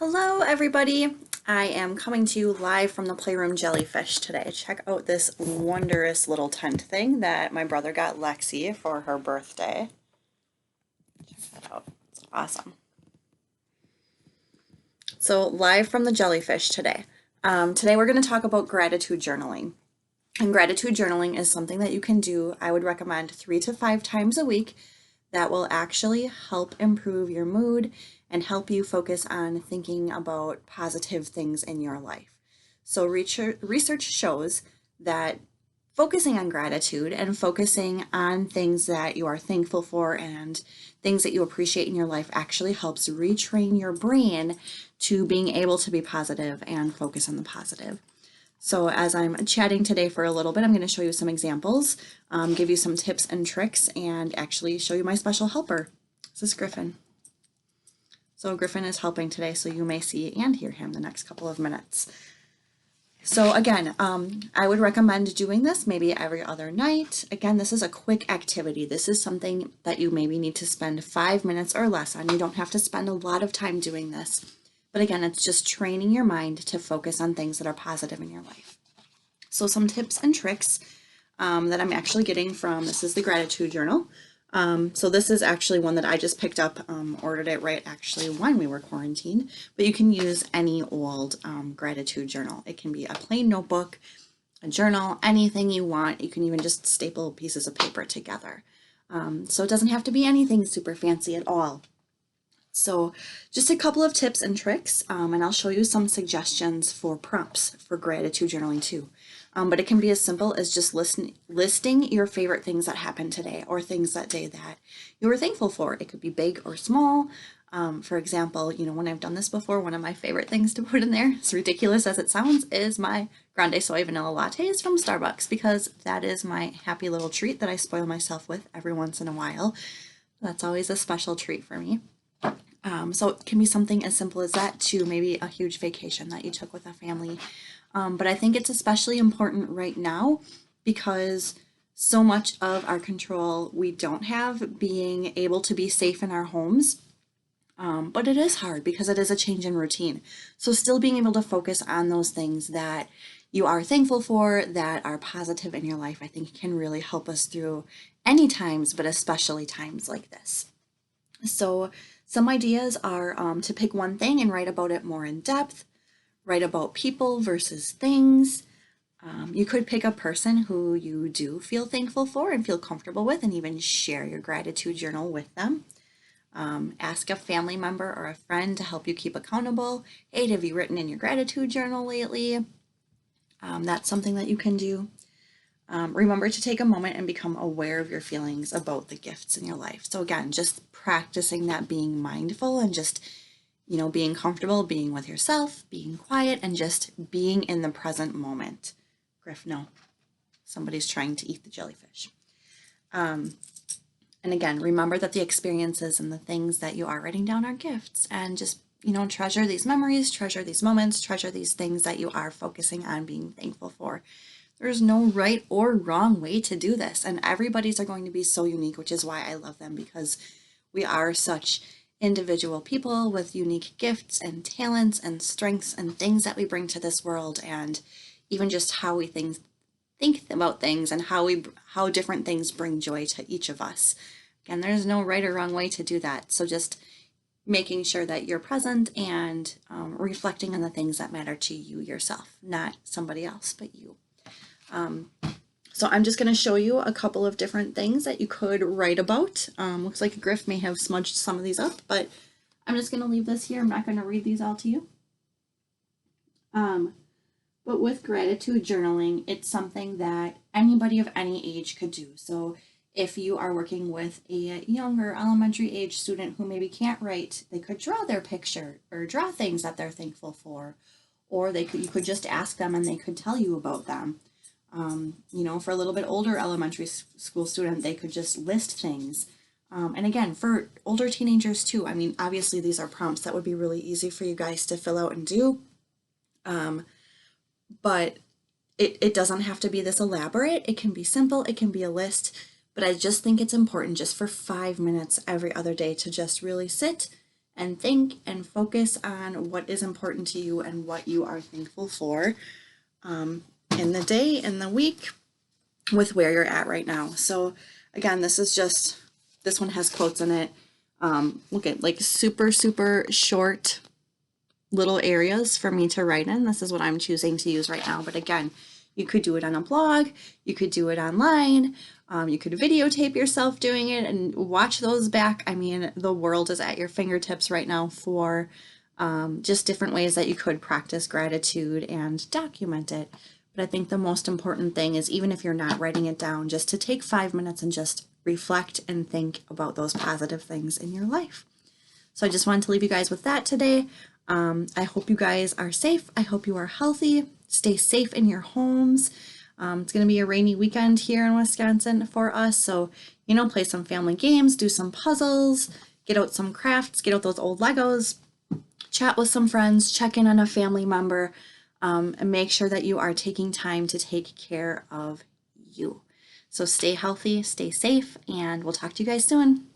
Hello, everybody. I am coming to you live from the Playroom Jellyfish today. Check out this wondrous little tent thing that my brother got Lexi for her birthday. Check that out. It's awesome. So, live from the Jellyfish today. Today, we're going to talk about gratitude journaling. And gratitude journaling is something that you can do, I would recommend 3 to 5 times a week. That will actually help improve your mood and help you focus on thinking about positive things in your life. So research shows that focusing on gratitude and focusing on things that you are thankful for and things that you appreciate in your life actually helps retrain your brain to being able to be positive and focus on the positive. So as I'm chatting today for a little bit, I'm going to show you some examples, give you some tips and tricks, and actually show you my special helper. This is Griffin. So Griffin is helping today, so you may see and hear him the next couple of minutes. So again, I would recommend doing this maybe every other night. Again, this is a quick activity. This is something that you maybe need to spend 5 minutes or less on. You don't have to spend a lot of time doing this. But again, it's just training your mind to focus on things that are positive in your life. So some tips and tricks that I'm actually getting from, this is the gratitude journal. So this is actually one that I just picked up, ordered it right actually when we were quarantined, but you can use any old gratitude journal. It can be a plain notebook, a journal, anything you want. You can even just staple pieces of paper together. So it doesn't have to be anything super fancy at all. So just a couple of tips and tricks, and I'll show you some suggestions for prompts for gratitude journaling too. But it can be as simple as just listing your favorite things that happened today or things that day that you were thankful for. It could be big or small. For example, when I've done this before, one of my favorite things to put in there, as ridiculous as it sounds, is my grande soy vanilla lattes from Starbucks, because that is my happy little treat that I spoil myself with every once in a while. That's always a special treat for me. So it can be something as simple as that to maybe a huge vacation that you took with a family. But I think it's especially important right now because so much of our control we don't have, being able to be safe in our homes. But it is hard because it is a change in routine. So still being able to focus on those things that you are thankful for, that are positive in your life, I think can really help us through any times, but especially times like this. So some ideas are to pick one thing and write about it more in depth, write about people versus things. You could pick a person who you do feel thankful for and feel comfortable with and even share your gratitude journal with them. Ask a family member or a friend to help you keep accountable. Hey, have you written in your gratitude journal lately? That's something that you can do. Remember to take a moment and become aware of your feelings about the gifts in your life. So again, just practicing that being mindful and just, being comfortable, being with yourself, being quiet, and just being in the present moment. Griff, no, somebody's trying to eat the jellyfish. And again, remember that the experiences and the things that you are writing down are gifts, and just, treasure these memories, treasure these moments, treasure these things that you are focusing on being thankful for. There's no right or wrong way to do this, and everybody's are going to be so unique, which is why I love them, because we are such individual people with unique gifts and talents and strengths and things that we bring to this world, and even just how we think about things and how different things bring joy to each of us. Again, there's no right or wrong way to do that. So just making sure that you're present and reflecting on the things that matter to you yourself, not somebody else, but you. So I'm just going to show you a couple of different things that you could write about. Looks like Griff may have smudged some of these up, but I'm just going to leave this here. I'm not going to read these all to you. But with gratitude journaling, it's something that anybody of any age could do. So if you are working with a younger elementary age student who maybe can't write, they could draw their picture or draw things that they're thankful for, or you could just ask them and they could tell you about them. For a little bit older elementary school student, they could just list things. And again, for older teenagers too, obviously these are prompts that would be really easy for you guys to fill out and do. But it doesn't have to be this elaborate. It can be simple, it can be a list, but I just think it's important just for 5 minutes every other day to just really sit and think and focus on what is important to you and what you are thankful for in the day, in the week, with where you're at right now. So again, this one has quotes in it. Look at like super, super short little areas for me to write in. This is what I'm choosing to use right now. But again, you could do it on a blog, you could do it online, you could videotape yourself doing it and watch those back. I mean, the world is at your fingertips right now for just different ways that you could practice gratitude and document it. But I think the most important thing is, even if you're not writing it down, just to take 5 minutes and just reflect and think about those positive things in your life. So I just wanted to leave you guys with that today. I hope you guys are safe. I hope you are healthy. Stay safe in your homes. It's going to be a rainy weekend here in Wisconsin for us. So, play some family games, do some puzzles, get out some crafts, get out those old Legos, chat with some friends, check in on a family member, and make sure that you are taking time to take care of you. So stay healthy, stay safe, and we'll talk to you guys soon.